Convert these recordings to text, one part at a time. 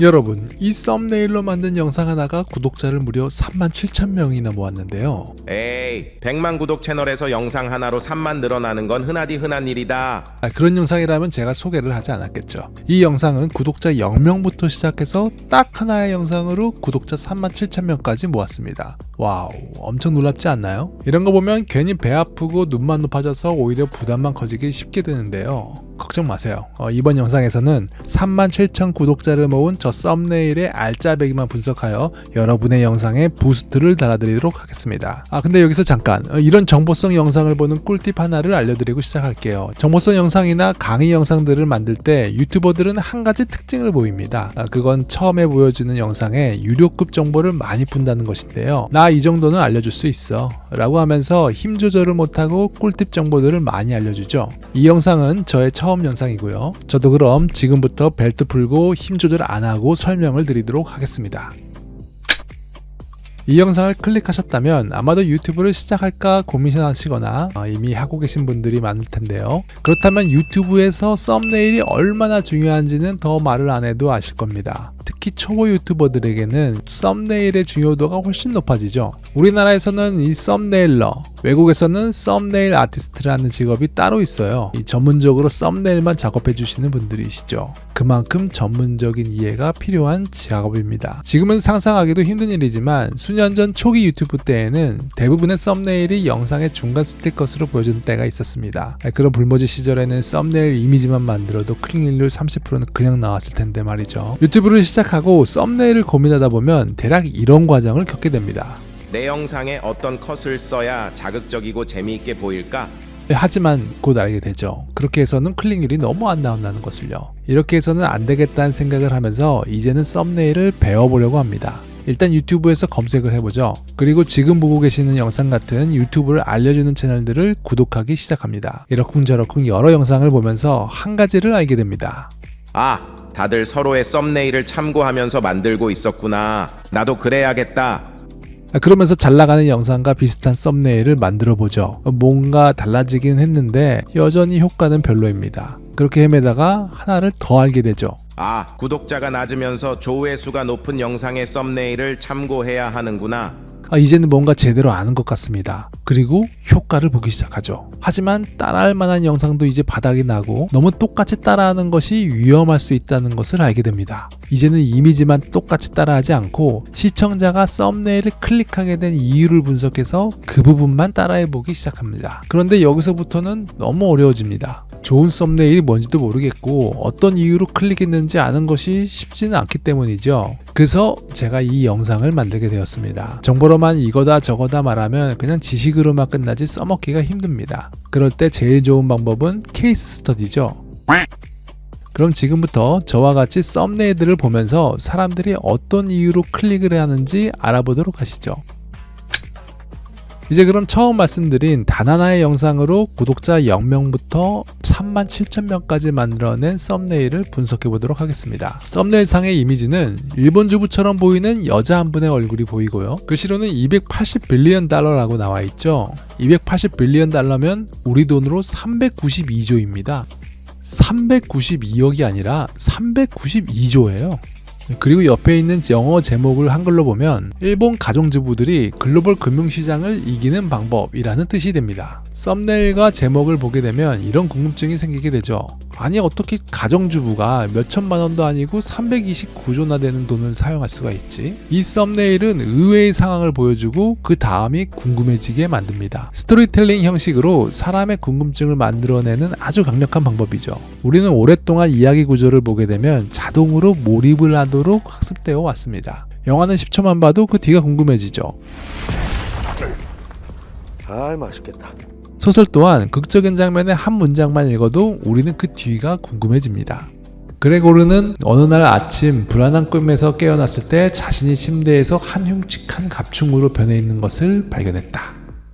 여러분, 이 썸네일로 만든 영상 하나가 구독자를 무려 37,000명이나 모았는데요. 에이, 100만 구독 채널에서 영상 하나로 3만 늘어나는 건 흔하디 흔한 일이다. 그런 영상이라면 제가 소개를 하지 않았겠죠. 이 영상은 구독자 0명부터 시작해서 딱 하나의 영상으로 구독자 37,000명까지 모았습니다. 와우, 엄청 놀랍지 않나요? 이런 거 보면 괜히 배 아프고 눈만 높아져서 오히려 부담만 커지기 쉽게 되는데요. 걱정 마세요. 이번 영상에서는 37,000 구독자를 모은 저 썸네일의 알짜배기만 분석하여 여러분의 영상에 부스트를 달아드리도록 하겠습니다. 근데 여기서 잠깐 이런 정보성 영상을 보는 꿀팁 하나를 알려드리고 시작할게요. 정보성 영상이나 강의 영상들을 만들 때 유튜버들은 한 가지 특징을 보입니다. 그건 처음에 보여주는 영상에 유료급 정보를 많이 푼다는 것인데요. 나 이 정도는 알려줄 수 있어 라고 하면서 힘 조절을 못하고 꿀팁 정보들을 많이 알려주죠. 이 영상은 저의 처음 영상이고요. 저도 그럼 지금부터 벨트 풀고 힘 조절 안 하고 설명을 드리도록 하겠습니다. 이 영상을 클릭하셨다면 아마도 유튜브를 시작할까 고민하시거나 이미 하고 계신 분들이 많을 텐데요. 그렇다면 유튜브에서 썸네일이 얼마나 중요한지는 더 말을 안 해도 아실 겁니다. 특히 초보 유튜버들에게는 썸네일의 중요도가 훨씬 높아지죠. 우리나라에서는 이 썸네일러, 외국에서는 썸네일 아티스트라는 직업이 따로 있어요. 이 전문적으로 썸네일만 작업해 주시는 분들이시죠. 그만큼 전문적인 이해가 필요한 작업입니다. 지금은 상상하기도 힘든 일이지만 수년 전 초기 유튜브 때에는 대부분의 썸네일이 영상의 중간 스틸컷으로 보여주는 때가 있었습니다. 그런 불모지 시절에는 썸네일 이미지만 만들어도 클릭률 30%는 그냥 나왔을 텐데 말이죠. 유튜브를 시작하고 썸네일을 고민하다 보면 대략 이런 과정을 겪게 됩니다. 내 영상에 어떤 컷을 써야 자극적이고 재미있게 보일까? 하지만 곧 알게 되죠. 그렇게 해서는 클릭률이 너무 안 나온다는 것을요. 이렇게 해서는 안 되겠다는 생각을 하면서 이제는 썸네일을 배워보려고 합니다. 일단 유튜브에서 검색을 해보죠. 그리고 지금 보고 계시는 영상 같은 유튜브를 알려주는 채널들을 구독하기 시작합니다. 이러쿵저러쿵 여러 영상을 보면서 한 가지를 알게 됩니다. 다들 서로의 썸네일을 참고하면서 만들고 있었구나. 나도 그래야겠다. 그러면서 잘 나가는 영상과 비슷한 썸네일을 만들어 보죠. 뭔가 달라지긴 했는데 여전히 효과는 별로입니다. 그렇게 헤매다가 하나를 더 알게 되죠. 구독자가 낮으면서 조회수가 높은 영상의 썸네일을 참고해야 하는구나. 이제는 뭔가 제대로 아는 것 같습니다. 그리고 효과를 보기 시작하죠. 하지만 따라할 만한 영상도 이제 바닥이 나고 너무 똑같이 따라하는 것이 위험할 수 있다는 것을 알게 됩니다. 이제는 이미지만 똑같이 따라하지 않고 시청자가 썸네일을 클릭하게 된 이유를 분석해서 그 부분만 따라해보기 시작합니다. 그런데 여기서부터는 너무 어려워집니다. 좋은 썸네일이 뭔지도 모르겠고 어떤 이유로 클릭했는지 아는 것이 쉽지는 않기 때문이죠. 그래서 제가 이 영상을 만들게 되었습니다. 정보로만 이거다 저거다 말하면 그냥 지식으로만 끝나지 써먹기가 힘듭니다. 그럴 때 제일 좋은 방법은 케이스 스터디죠. 그럼 지금부터 저와 같이 썸네일들을 보면서 사람들이 어떤 이유로 클릭을 해야 하는지 알아보도록 하시죠. 이제 그럼 처음 말씀드린 단 하나의 영상으로 구독자 0명부터 37,000명까지 만들어낸 썸네일을 분석해 보도록 하겠습니다. 썸네일 상의 이미지는 일본 주부처럼 보이는 여자 한 분의 얼굴이 보이고요. 글씨로는 280 빌리언 달러라고 나와 있죠. 280 빌리언 달러면 우리 돈으로 392조입니다. 392억이 아니라 392조예요. 그리고 옆에 있는 영어 제목을 한글로 보면 일본 가정주부들이 글로벌 금융시장을 이기는 방법이라는 뜻이 됩니다. 썸네일과 제목을 보게 되면 이런 궁금증이 생기게 되죠. 아니 어떻게 가정주부가 몇천만 원도 아니고 329조나 되는 돈을 사용할 수가 있지? 이 썸네일은 의외의 상황을 보여주고 그 다음이 궁금해지게 만듭니다. 스토리텔링 형식으로 사람의 궁금증을 만들어내는 아주 강력한 방법이죠. 우리는 오랫동안 이야기 구조를 보게 되면 자동으로 몰입을 하도록 학습되어 왔습니다. 영화는 10초만 봐도 그 뒤가 궁금해지죠. 맛있겠다. 소설 또한 극적인 장면의 한 문장만 읽어도 우리는 그 뒤가 궁금해집니다. 그레고르는 어느 날 아침 불안한 꿈에서 깨어났을 때 자신이 침대에서 한 흉측한 갑충으로 변해 있는 것을 발견했다.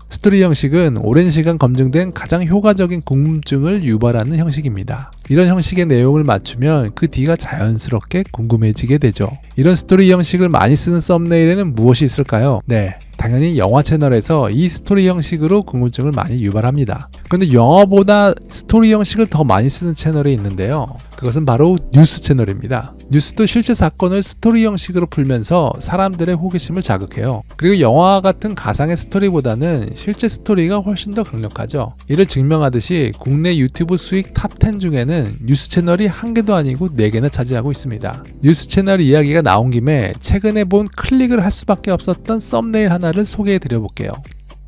스토리 형식은 오랜 시간 검증된 가장 효과적인 궁금증을 유발하는 형식입니다. 이런 형식의 내용을 맞추면 그 뒤가 자연스럽게 궁금해지게 되죠. 이런 스토리 형식을 많이 쓰는 썸네일에는 무엇이 있을까요? 당연히 영화 채널에서 이 스토리 형식으로 궁금증을 많이 유발합니다. 그런데 영화보다 스토리 형식을 더 많이 쓰는 채널이 있는데요. 그것은 바로 뉴스 채널입니다. 뉴스도 실제 사건을 스토리 형식으로 풀면서 사람들의 호기심을 자극해요. 그리고 영화 같은 가상의 스토리보다는 실제 스토리가 훨씬 더 강력하죠. 이를 증명하듯이 국내 유튜브 수익 탑10 중에는 뉴스 채널이 한 개도 아니고 4개나 차지하고 있습니다. 뉴스 채널 이야기가 나온 김에 최근에 본 클릭을 할 수밖에 없었던 썸네일 하나를 소개해 드려볼게요.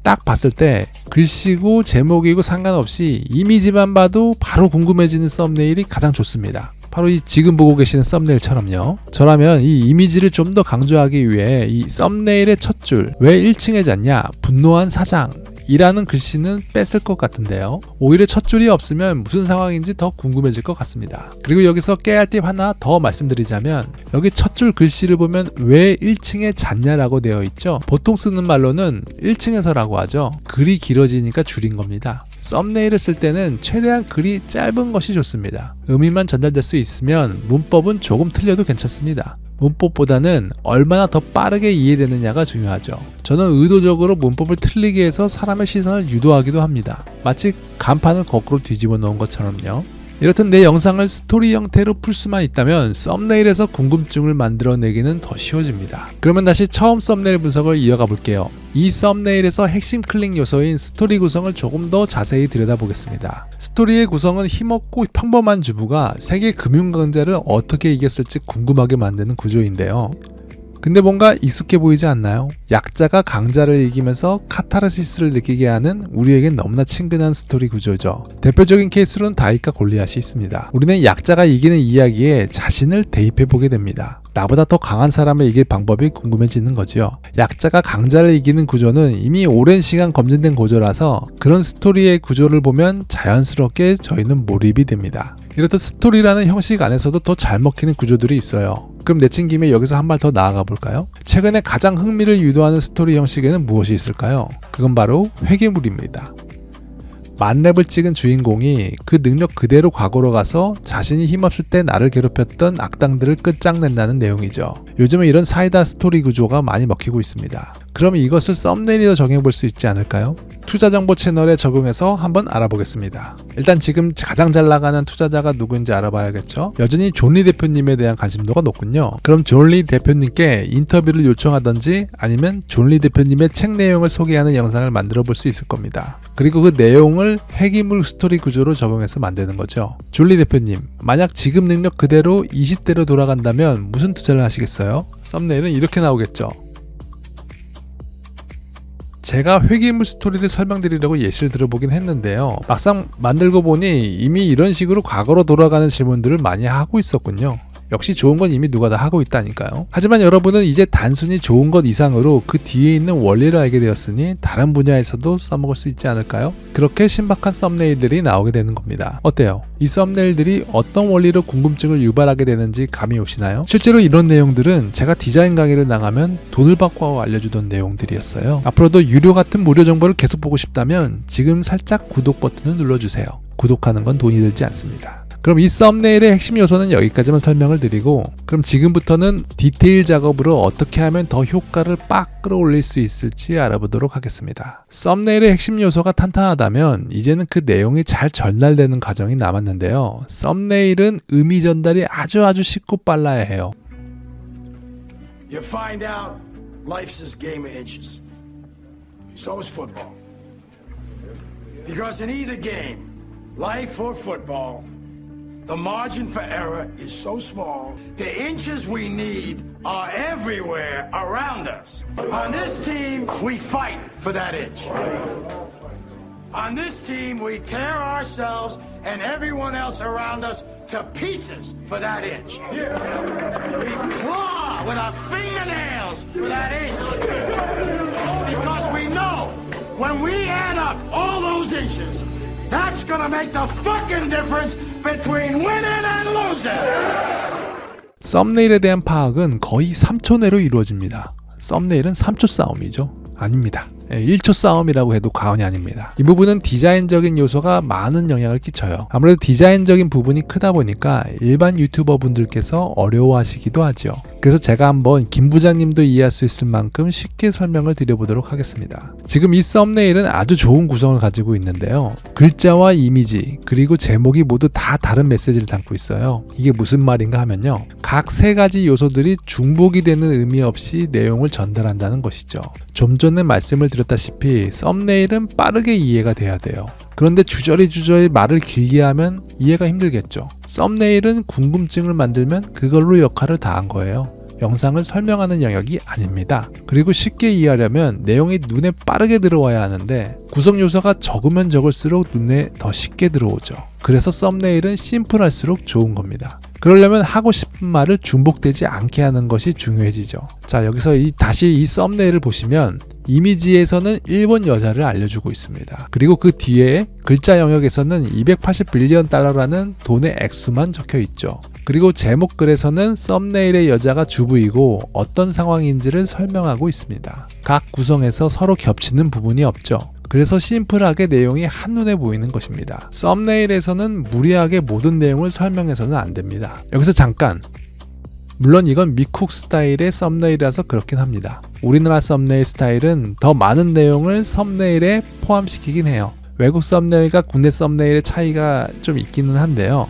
딱 봤을 때 글씨고 제목이고 상관없이 이미지만 봐도 바로 궁금해지는 썸네일이 가장 좋습니다. 바로 이 지금 보고 계시는 썸네일처럼요. 저라면 이 이미지를 좀 더 강조하기 위해 이 썸네일의 첫 줄, 왜 1층에 잤냐, 분노한 사장 이라는 글씨는 뺐을 것 같은데요. 오히려 첫 줄이 없으면 무슨 상황인지 더 궁금해질 것 같습니다. 그리고 여기서 깨알 팁 하나 더 말씀드리자면, 여기 첫 줄 글씨를 보면 왜 1층에 잤냐라고 되어 있죠. 보통 쓰는 말로는 1층에서라고 하죠. 글이 길어지니까 줄인 겁니다. 썸네일을 쓸 때는 최대한 글이 짧은 것이 좋습니다. 의미만 전달될 수 있으면 문법은 조금 틀려도 괜찮습니다. 문법보다는 얼마나 더 빠르게 이해되느냐가 중요하죠. 저는 의도적으로 문법을 틀리게 해서 사람의 시선을 유도하기도 합니다. 마치 간판을 거꾸로 뒤집어 놓은 것처럼요. 이렇듯 내 영상을 스토리 형태로 풀 수만 있다면 썸네일에서 궁금증을 만들어내기는 더 쉬워집니다. 그러면 다시 처음 썸네일 분석을 이어가 볼게요. 이 썸네일에서 핵심 클릭 요소인 스토리 구성을 조금 더 자세히 들여다보겠습니다. 스토리의 구성은 힘없고 평범한 주부가 세계 금융강자를 어떻게 이겼을지 궁금하게 만드는 구조인데요. 근데 뭔가 익숙해 보이지 않나요? 약자가 강자를 이기면서 카타르시스를 느끼게 하는 우리에겐 너무나 친근한 스토리 구조죠. 대표적인 케이스로는 다윗과 골리앗이 있습니다. 우리는 약자가 이기는 이야기에 자신을 대입해보게 됩니다. 나보다 더 강한 사람을 이길 방법이 궁금해지는 거죠. 약자가 강자를 이기는 구조는 이미 오랜 시간 검증된 구조라서 그런 스토리의 구조를 보면 자연스럽게 저희는 몰입이 됩니다. 이렇듯 스토리라는 형식 안에서도 더 잘 먹히는 구조들이 있어요. 그럼 내친 김에 여기서 한 발 더 나아가 볼까요? 최근에 가장 흥미를 유도하는 스토리 형식에는 무엇이 있을까요? 그건 바로 회계물입니다. 만렙을 찍은 주인공이 그 능력 그대로 과거로 가서 자신이 힘없을 때 나를 괴롭혔던 악당들을 끝장낸다는 내용이죠. 요즘은 이런 사이다 스토리 구조가 많이 먹히고 있습니다. 그럼 이것을 썸네일로 정해볼 수 있지 않을까요? 투자정보 채널에 적용해서 한번 알아보겠습니다. 일단 지금 가장 잘 나가는 투자자가 누구인지 알아봐야겠죠. 여전히 존 리 대표님에 대한 관심도가 높군요. 그럼 존 리 대표님께 인터뷰를 요청하던지 아니면 존 리 대표님의 책 내용을 소개하는 영상을 만들어 볼 수 있을 겁니다. 그리고 그 내용을 회기물 스토리 구조로 적용해서 만드는 거죠. 존 리 대표님, 만약 지금 능력 그대로 20대로 돌아간다면 무슨 투자를 하시겠어요? 썸네일은 이렇게 나오겠죠. 제가 회계물 스토리를 설명드리려고 예시를 들어보긴 했는데요. 막상 만들고 보니 이미 이런 식으로 과거로 돌아가는 질문들을 많이 하고 있었군요. 역시 좋은 건 이미 누가 다 하고 있다니까요. 하지만 여러분은 이제 단순히 좋은 것 이상으로 그 뒤에 있는 원리를 알게 되었으니 다른 분야에서도 써먹을 수 있지 않을까요? 그렇게 신박한 썸네일들이 나오게 되는 겁니다. 어때요? 이 썸네일들이 어떤 원리로 궁금증을 유발하게 되는지 감이 오시나요? 실제로 이런 내용들은 제가 디자인 강의를 나가면 돈을 받고 알려주던 내용들이었어요. 앞으로도 유료 같은 무료 정보를 계속 보고 싶다면 지금 살짝 구독 버튼을 눌러주세요. 구독하는 건 돈이 들지 않습니다. 그럼 이 썸네일의 핵심 요소는 여기까지만 설명을 드리고, 그럼 지금부터는 디테일 작업으로 어떻게 하면 더 효과를 빡 끌어올릴 수 있을지 알아보도록 하겠습니다. 썸네일의 핵심 요소가 탄탄하다면 이제는 그 내용이 잘 전달되는 과정이 남았는데요. 썸네일은 의미 전달이 아주 쉽고 빨라야 해요. You find out life's a game of inches. So is football. Because in either game, life or football, the margin for error is so small, the inches we need are everywhere around us. On this team, we fight for that inch. On this team, we tear ourselves and everyone else around us to pieces for that inch. We claw with our fingernails for that inch. Because we know when we add up all those inches, that's gonna make the fucking difference between winning and losing. 썸네일에 대한 파악은 거의 3초 내로 이루어집니다. 썸네일은 3초 싸움이죠? 아닙니다. 1초 싸움이라고 해도 과언이 아닙니다. 이 부분은 디자인적인 요소가 많은 영향을 끼쳐요. 아무래도 디자인적인 부분이 크다 보니까 일반 유튜버 분들께서 어려워하시기도 하죠. 그래서 제가 한번 김 부장님도 이해할 수 있을 만큼 쉽게 설명을 드려보도록 하겠습니다. 지금 이 썸네일은 아주 좋은 구성을 가지고 있는데요. 글자와 이미지 그리고 제목이 모두 다 다른 메시지를 담고 있어요. 이게 무슨 말인가 하면요, 각 세 가지 요소들이 중복이 되는 의미 없이 내용을 전달한다는 것이죠. 좀 전에 말씀을 드렸다시피 썸네일은 빠르게 이해가 돼야 돼요. 그런데 주저리 말을 길게 하면 이해가 힘들겠죠. 썸네일은 궁금증을 만들면 그걸로 역할을 다한 거예요. 영상을 설명하는 영역이 아닙니다. 그리고 쉽게 이해하려면 내용이 눈에 빠르게 들어와야 하는데 구성 요소가 적으면 적을수록 눈에 더 쉽게 들어오죠. 그래서 썸네일은 심플할수록 좋은 겁니다. 그러려면 하고 싶은 말을 중복되지 않게 하는 것이 중요해지죠. 자, 여기서 다시 이 썸네일을 보시면 이미지에서는 일본 여자를 알려주고 있습니다. 그리고 그 뒤에 글자 영역에서는 280빌리언 달러라는 돈의 액수만 적혀 있죠. 그리고 제목 글에서는 썸네일의 여자가 주부이고 어떤 상황인지를 설명하고 있습니다. 각 구성에서 서로 겹치는 부분이 없죠. 그래서 심플하게 내용이 한눈에 보이는 것입니다. 썸네일에서는 무리하게 모든 내용을 설명해서는 안 됩니다. 여기서 잠깐! 물론 이건 미쿡 스타일의 썸네일이라서 그렇긴 합니다. 우리나라 썸네일 스타일은 더 많은 내용을 썸네일에 포함시키긴 해요. 외국 썸네일과 국내 썸네일의 차이가 좀 있기는 한데요.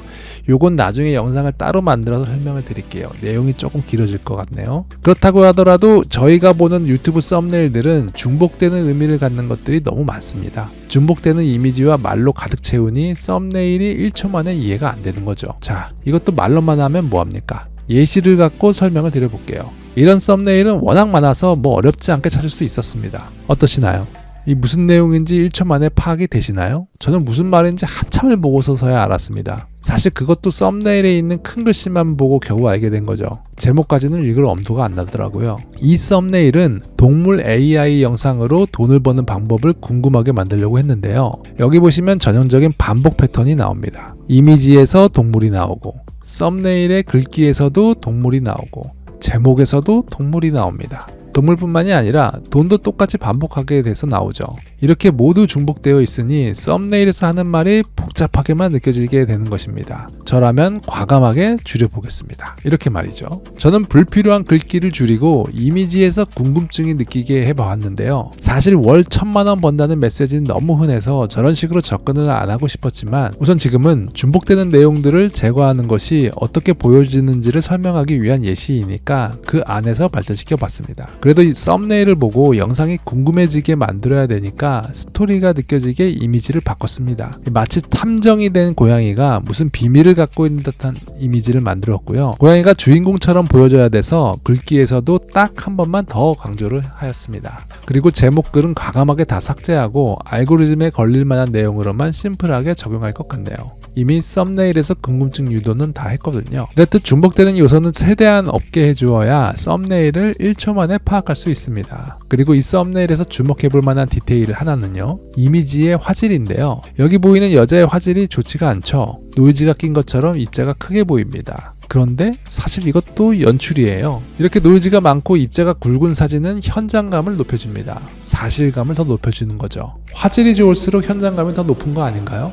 요건 나중에 영상을 따로 만들어서 설명을 드릴게요. 내용이 조금 길어질 것 같네요. 그렇다고 하더라도 저희가 보는 유튜브 썸네일들은 중복되는 의미를 갖는 것들이 너무 많습니다. 중복되는 이미지와 말로 가득 채우니 썸네일이 1초 만에 이해가 안 되는 거죠. 자, 이것도 말로만 하면 뭐합니까? 예시를 갖고 설명을 드려볼게요. 이런 썸네일은 워낙 많아서 어렵지 않게 찾을 수 있었습니다. 어떠시나요? 이 무슨 내용인지 1초 만에 파악이 되시나요? 저는 무슨 말인지 한참을 보고서야 알았습니다. 사실 그것도 썸네일에 있는 큰 글씨만 보고 겨우 알게 된 거죠. 제목까지는 읽을 엄두가 안 나더라고요. 이 썸네일은 동물 AI 영상으로 돈을 버는 방법을 궁금하게 만들려고 했는데요. 여기 보시면 전형적인 반복 패턴이 나옵니다. 이미지에서 동물이 나오고, 썸네일의 글귀에서도 동물이 나오고, 제목에서도 동물이 나옵니다. 동물뿐만이 아니라 돈도 똑같이 반복하게 돼서 나오죠. 이렇게 모두 중복되어 있으니 썸네일에서 하는 말이 복잡하게만 느껴지게 되는 것입니다. 저라면 과감하게 줄여보겠습니다. 이렇게 말이죠. 저는 불필요한 글귀를 줄이고 이미지에서 궁금증이 느끼게 해봤는데요. 사실 월 1000만원 번다는 메시지는 너무 흔해서 저런 식으로 접근을 안 하고 싶었지만 우선 지금은 중복되는 내용들을 제거하는 것이 어떻게 보여지는지를 설명하기 위한 예시이니까 그 안에서 발전시켜 봤습니다. 그래도 이 썸네일을 보고 영상이 궁금해지게 만들어야 되니까 스토리가 느껴지게 이미지를 바꿨습니다. 마치 탐정이 된 고양이가 무슨 비밀을 갖고 있는 듯한 이미지를 만들었고요. 고양이가 주인공처럼 보여져야 돼서 글귀에서도 딱 한 번만 더 강조를 하였습니다. 그리고 제목글은 과감하게 다 삭제하고 알고리즘에 걸릴 만한 내용으로만 심플하게 적용할 것 같네요. 이미 썸네일에서 궁금증 유도는 다 했거든요. 이렇듯 중복되는 요소는 최대한 없게 해주어야 썸네일을 1초 만에 파악할 수 있습니다. 그리고 이 썸네일에서 주목해볼 만한 디테일 하나는요, 이미지의 화질인데요. 여기 보이는 여자의 화질이 좋지가 않죠. 노이즈가 낀 것처럼 입자가 크게 보입니다. 그런데 사실 이것도 연출이에요. 이렇게 노이즈가 많고 입자가 굵은 사진은 현장감을 높여줍니다. 사실감을 더 높여주는 거죠. 화질이 좋을수록 현장감이 더 높은 거 아닌가요?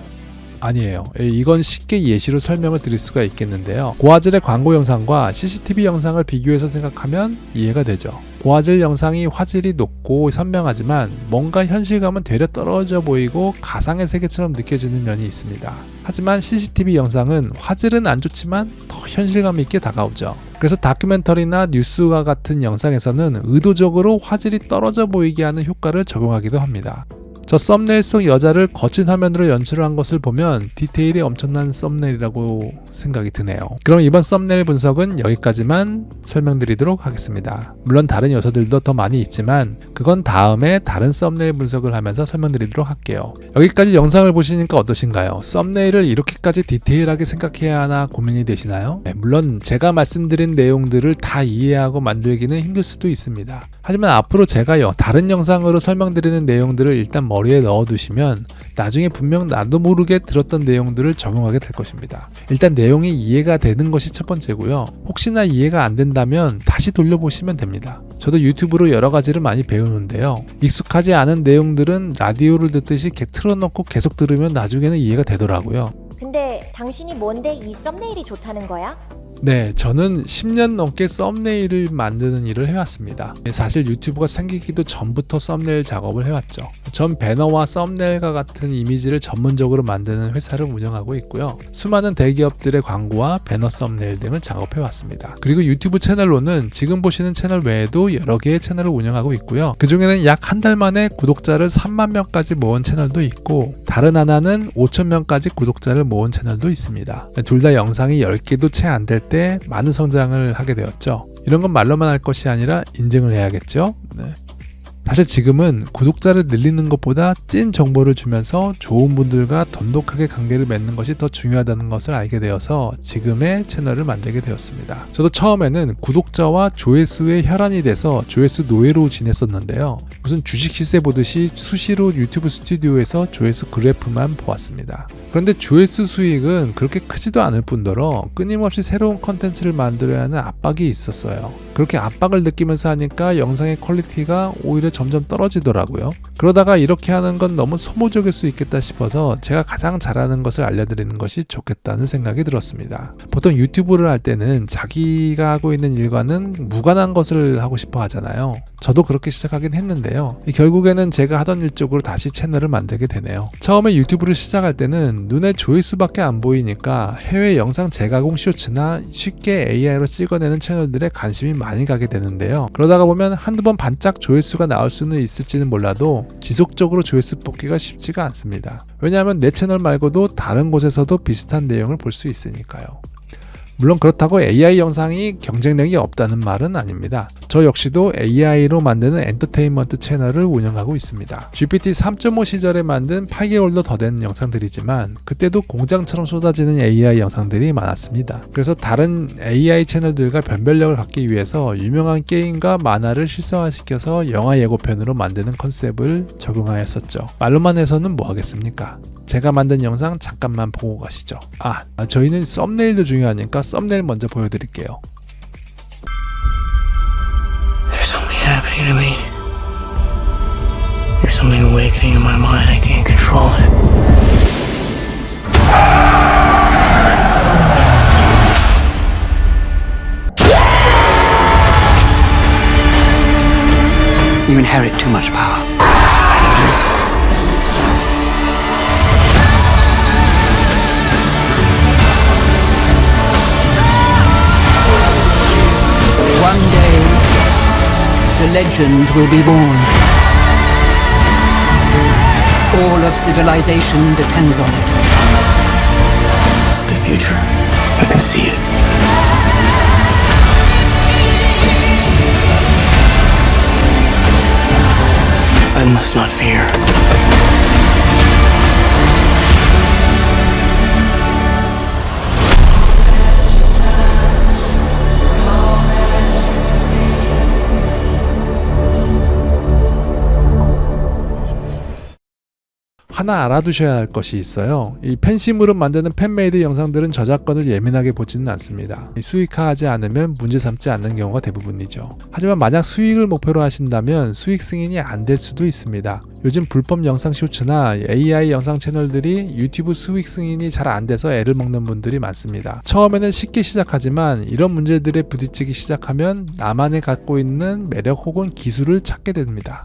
아니에요. 이건 쉽게 예시로 설명을 드릴 수가 있겠는데요. 고화질의 광고 영상과 CCTV 영상을 비교해서 생각하면 이해가 되죠. 고화질 영상이 화질이 높고 선명하지만 뭔가 현실감은 되려 떨어져 보이고 가상의 세계처럼 느껴지는 면이 있습니다. 하지만 CCTV 영상은 화질은 안 좋지만 더 현실감 있게 다가오죠. 그래서 다큐멘터리나 뉴스와 같은 영상에서는 의도적으로 화질이 떨어져 보이게 하는 효과를 적용하기도 합니다. 저 썸네일 속 여자를 거친 화면으로 연출을 한 것을 보면 디테일이 엄청난 썸네일이라고 생각이 드네요. 그럼 이번 썸네일 분석은 여기까지만 설명드리도록 하겠습니다. 물론 다른 요소들도 더 많이 있지만 그건 다음에 다른 썸네일 분석을 하면서 설명드리도록 할게요. 여기까지 영상을 보시니까 어떠신가요? 썸네일을 이렇게까지 디테일하게 생각해야 하나 고민이 되시나요? 네, 물론 제가 말씀드린 내용들을 다 이해하고 만들기는 힘들 수도 있습니다. 하지만 앞으로 제가 다른 영상으로 설명드리는 내용들을 일단 머리에 넣어두시면 나중에 분명 나도 모르게 들었던 내용들을 적용하게 될 것입니다. 일단 내용이 이해가 되는 것이 첫 번째고요. 혹시나 이해가 안 된다면 다시 돌려보시면 됩니다. 저도 유튜브로 여러 가지를 많이 배우는데요. 익숙하지 않은 내용들은 라디오를 듣듯이 틀어놓고 계속 들으면 나중에는 이해가 되더라고요. 근데 당신이 뭔데 이 썸네일이 좋다는 거야? 네, 저는 10년 넘게 썸네일을 만드는 일을 해왔습니다. 사실 유튜브가 생기기도 전부터 썸네일 작업을 해왔죠. 전 배너와 썸네일과 같은 이미지를 전문적으로 만드는 회사를 운영하고 있고요. 수많은 대기업들의 광고와 배너 썸네일 등을 작업해왔습니다. 그리고 유튜브 채널로는 지금 보시는 채널 외에도 여러 개의 채널을 운영하고 있고요. 그 중에는 약 한 달 만에 구독자를 3만 명까지 모은 채널도 있고, 다른 하나는 5천 명까지 구독자를 모은 채널도 있습니다. 둘 다 영상이 10개도 채 안 될 때 많은 성장을 하게 되었죠. 이런 건 말로만 할 것이 아니라 인증을 해야겠죠. 네. 사실 지금은 구독자를 늘리는 것보다 찐 정보를 주면서 좋은 분들과 돈독하게 관계를 맺는 것이 더 중요하다는 것을 알게 되어서 지금의 채널을 만들게 되었습니다. 저도 처음에는 구독자와 조회수의 혈안이 돼서 조회수 노예로 지냈었는데요. 무슨 주식 시세 보듯이 수시로 유튜브 스튜디오에서 조회수 그래프만 보았습니다. 그런데 조회수 수익은 그렇게 크지도 않을 뿐더러 끊임없이 새로운 컨텐츠를 만들어야 하는 압박이 있었어요. 그렇게 압박을 느끼면서 하니까 영상의 퀄리티가 오히려 점점 떨어지더라고요. 그러다가 이렇게 하는 건 너무 소모적일 수 있겠다 싶어서 제가 가장 잘하는 것을 알려드리는 것이 좋겠다는 생각이 들었습니다. 보통 유튜브를 할 때는 자기가 하고 있는 일과는 무관한 것을 하고 싶어 하잖아요. 저도 그렇게 시작하긴 했는데요. 결국에는 제가 하던 일 쪽으로 다시 채널을 만들게 되네요. 처음에 유튜브를 시작할 때는 눈에 조회수밖에 안 보이니까 해외 영상 재가공 쇼츠나 쉽게 AI로 찍어내는 채널들에 관심이 많이 가게 되는데요. 그러다가 보면 한두 번 반짝 조회수가 나올 수는 있을지는 몰라도 지속적으로 조회수 뽑기가 쉽지가 않습니다. 왜냐하면 내 채널 말고도 다른 곳에서도 비슷한 내용을 볼 수 있으니까요. 물론 그렇다고 AI 영상이 경쟁력이 없다는 말은 아닙니다. 저 역시도 AI로 만드는 엔터테인먼트 채널을 운영하고 있습니다. GPT 3.5 시절에 만든 8개월도 더 된 영상들이지만 그때도 공장처럼 쏟아지는 AI 영상들이 많았습니다. 그래서 다른 AI 채널들과 변별력을 갖기 위해서 유명한 게임과 만화를 실사화시켜서 영화 예고편으로 만드는 컨셉을 적용하였었죠. 말로만 해서는 뭐 하겠습니까? 제가 만든 영상 잠깐만 보고 가시죠. 저희는 썸네일도 중요하니까 썸네일 먼저 보여드릴게요. There's something happening to me. There's something awakening in my mind. I can't control it. You inherit too much power. One day, the legend will be born. All of civilization depends on it. The future, I can see it. I must not fear. 하나 알아두셔야 할 것이 있어요. 이 팬심으로 만드는 팬메이드 영상들은 저작권을 예민하게 보지는 않습니다. 수익화하지 않으면 문제 삼지 않는 경우가 대부분이죠. 하지만 만약 수익을 목표로 하신다면 수익 승인이 안 될 수도 있습니다. 요즘 불법 영상 쇼츠나 AI 영상 채널들이 유튜브 수익 승인이 잘 안 돼서 애를 먹는 분들이 많습니다. 처음에는 쉽게 시작하지만 이런 문제들에 부딪히기 시작하면 나만이 갖고 있는 매력 혹은 기술을 찾게 됩니다.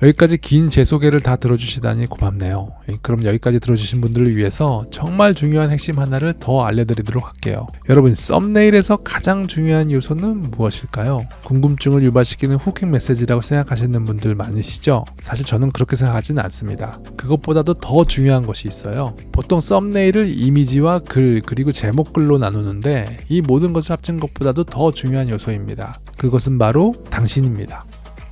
여기까지 긴 제 소개를 다 들어주시다니 고맙네요. 그럼 여기까지 들어주신 분들을 위해서 정말 중요한 핵심 하나를 더 알려드리도록 할게요. 여러분, 썸네일에서 가장 중요한 요소는 무엇일까요? 궁금증을 유발시키는 후킹 메시지라고 생각하시는 분들 많으시죠? 사실 저는 그렇게 생각하지는 않습니다. 그것보다도 더 중요한 것이 있어요. 보통 썸네일을 이미지와 글 그리고 제목글로 나누는데 이 모든 것을 합친 것보다도 더 중요한 요소입니다. 그것은 바로 당신입니다.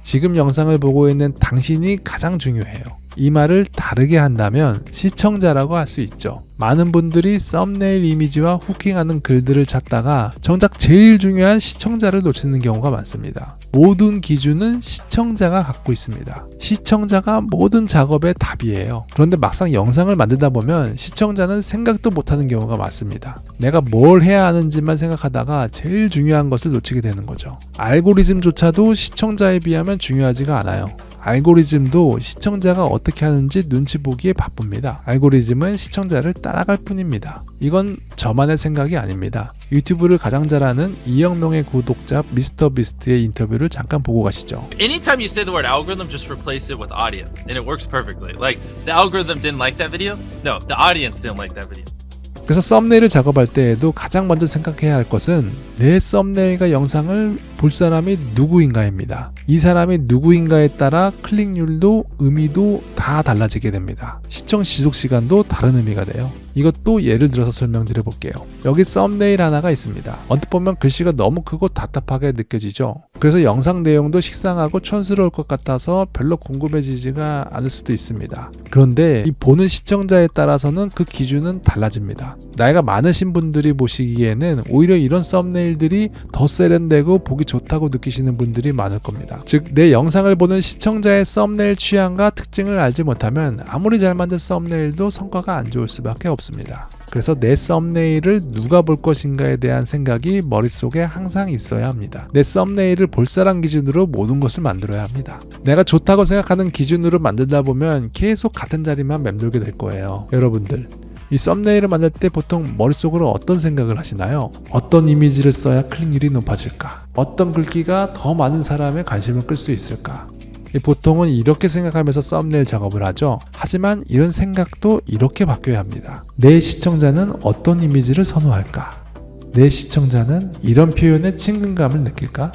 지금 영상을 보고 있는 당신이 가장 중요해요. 이 말을 다르게 한다면 시청자라고 할 수 있죠. 많은 분들이 썸네일 이미지와 후킹하는 글들을 찾다가 정작 제일 중요한 시청자를 놓치는 경우가 많습니다. 모든 기준은 시청자가 갖고 있습니다. 시청자가 모든 작업의 답이에요. 그런데 막상 영상을 만들다 보면 시청자는 생각도 못하는 경우가 많습니다. 내가 뭘 해야 하는지만 생각하다가 제일 중요한 것을 놓치게 되는 거죠. 알고리즘조차도 시청자에 비하면 중요하지가 않아요. 알고리즘도 시청자가 어떻게 하는지 눈치 보기에 바쁩니다. 알고리즘은 시청자를 따라갈 뿐입니다. 이건 저만의 생각이 아닙니다. 유튜브를 가장 잘하는 2억 명의 구독자 미스터 비스트의 인터뷰를 잠깐 보고 가시죠. Anytime you say the word algorithm, just replace it with audience, and it works perfectly. Like, the algorithm didn't like that video? No, the audience didn't like that video. 그래서 썸네일을 작업할 때에도 가장 먼저 생각해야 할 것은 내 썸네일과 영상을 볼 사람이 누구인가입니다. 이 사람이 누구인가에 따라 클릭률도 의미도 다 달라지게 됩니다. 시청 지속 시간도 다른 의미가 돼요. 이것도 예를 들어서 설명드려 볼게요. 여기 썸네일 하나가 있습니다. 언뜻 보면 글씨가 너무 크고 답답하게 느껴지죠. 그래서 영상 내용도 식상하고 촌스러울 것 같아서 별로 궁금해지지가 않을 수도 있습니다. 그런데 이 보는 시청자에 따라서는 그 기준은 달라집니다. 나이가 많으신 분들이 보시기에는 오히려 이런 썸네일들이 더 세련되고 보기 좋다고 느끼시는 분들이 많을 겁니다. 즉, 내 영상을 보는 시청자의 썸네일 취향과 특징을 알지 못하면 아무리 잘 만든 썸네일도 성과가 안 좋을 수밖에 없습니다. 그래서 내 썸네일을 누가 볼 것인가에 대한 생각이 머릿속에 항상 있어야 합니다. 내 썸네일을 볼 사람 기준으로 모든 것을 만들어야 합니다. 내가 좋다고 생각하는 기준으로 만들다 보면 계속 같은 자리만 맴돌게 될 거예요. 여러분들, 이 썸네일을 만들 때 보통 머릿속으로 어떤 생각을 하시나요? 어떤 이미지를 써야 클릭률이 높아질까? 어떤 글귀가 더 많은 사람의 관심을 끌 수 있을까? 보통은 이렇게 생각하면서 썸네일 작업을 하죠. 하지만 이런 생각도 이렇게 바뀌어야 합니다. 내 시청자는 어떤 이미지를 선호할까? 내 시청자는 이런 표현에 친근감을 느낄까?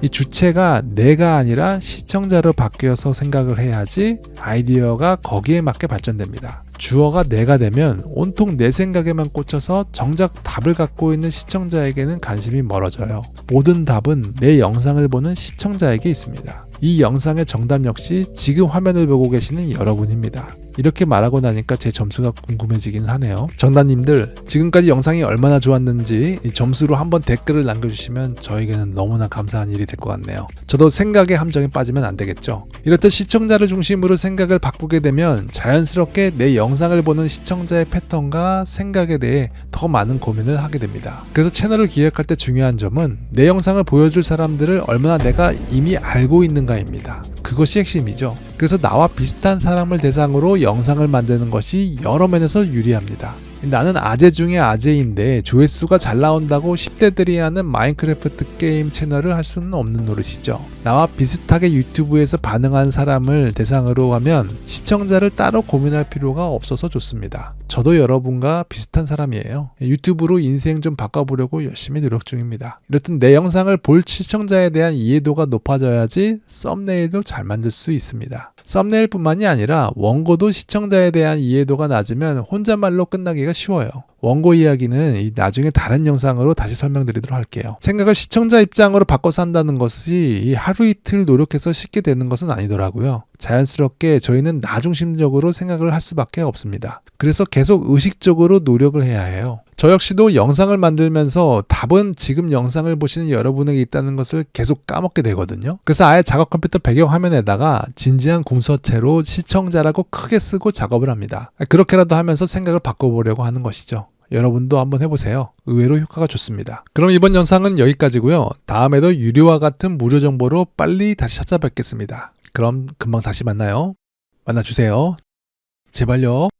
이 주체가 내가 아니라 시청자로 바뀌어서 생각을 해야지 아이디어가 거기에 맞게 발전됩니다. 주어가 내가 되면 온통 내 생각에만 꽂혀서 정작 답을 갖고 있는 시청자에게는 관심이 멀어져요. 모든 답은 내 영상을 보는 시청자에게 있습니다. 이 영상의 정답 역시 지금 화면을 보고 계시는 여러분입니다. 이렇게 말하고 나니까 제 점수가 궁금해지긴 하네요. 정답님들, 지금까지 영상이 얼마나 좋았는지 이 점수로 한번 댓글을 남겨주시면 저에게는 너무나 감사한 일이 될 것 같네요. 저도 생각의 함정에 빠지면 안 되겠죠. 이렇듯 시청자를 중심으로 생각을 바꾸게 되면 자연스럽게 내 영상을 보는 시청자의 패턴과 생각에 대해 더 많은 고민을 하게 됩니다. 그래서 채널을 기획할 때 중요한 점은 내 영상을 보여줄 사람들을 얼마나 내가 이미 알고 있는가입니다. 그것이 핵심이죠. 그래서 나와 비슷한 사람을 대상으로 영상을 만드는 것이 여러 면에서 유리합니다. 나는 아재 중에 아재인데 조회수가 잘 나온다고 10대들이 하는 마인크래프트 게임 채널을 할 수는 없는 노릇이죠. 나와 비슷하게 유튜브에서 반응한 사람을 대상으로 하면 시청자를 따로 고민할 필요가 없어서 좋습니다. 저도 여러분과 비슷한 사람이에요. 유튜브로 인생 좀 바꿔보려고 열심히 노력 중입니다. 이렇듯 내 영상을 볼 시청자에 대한 이해도가 높아져야지 썸네일도 잘 만들 수 있습니다. 썸네일뿐만이 아니라 원고도 시청자에 대한 이해도가 낮으면 혼잣말로 끝나기가 쉬워요. 원고 이야기는 나중에 다른 영상으로 다시 설명드리도록 할게요. 생각을 시청자 입장으로 바꿔서 한다는 것이 하루 이틀 노력해서 쉽게 되는 것은 아니더라고요. 자연스럽게 저희는 나 중심적으로 생각을 할 수밖에 없습니다. 그래서 계속 의식적으로 노력을 해야 해요. 저 역시도 영상을 만들면서 답은 지금 영상을 보시는 여러분에게 있다는 것을 계속 까먹게 되거든요. 그래서 아예 작업 컴퓨터 배경화면에다가 진지한 궁서체로 시청자라고 크게 쓰고 작업을 합니다. 그렇게라도 하면서 생각을 바꿔보려고 하는 것이죠. 여러분도 한번 해보세요. 의외로 효과가 좋습니다. 그럼 이번 영상은 여기까지고요. 다음에도 유료와 같은 무료 정보로 빨리 다시 찾아뵙겠습니다. 그럼 금방 다시 만나요. 만나주세요. 제발요.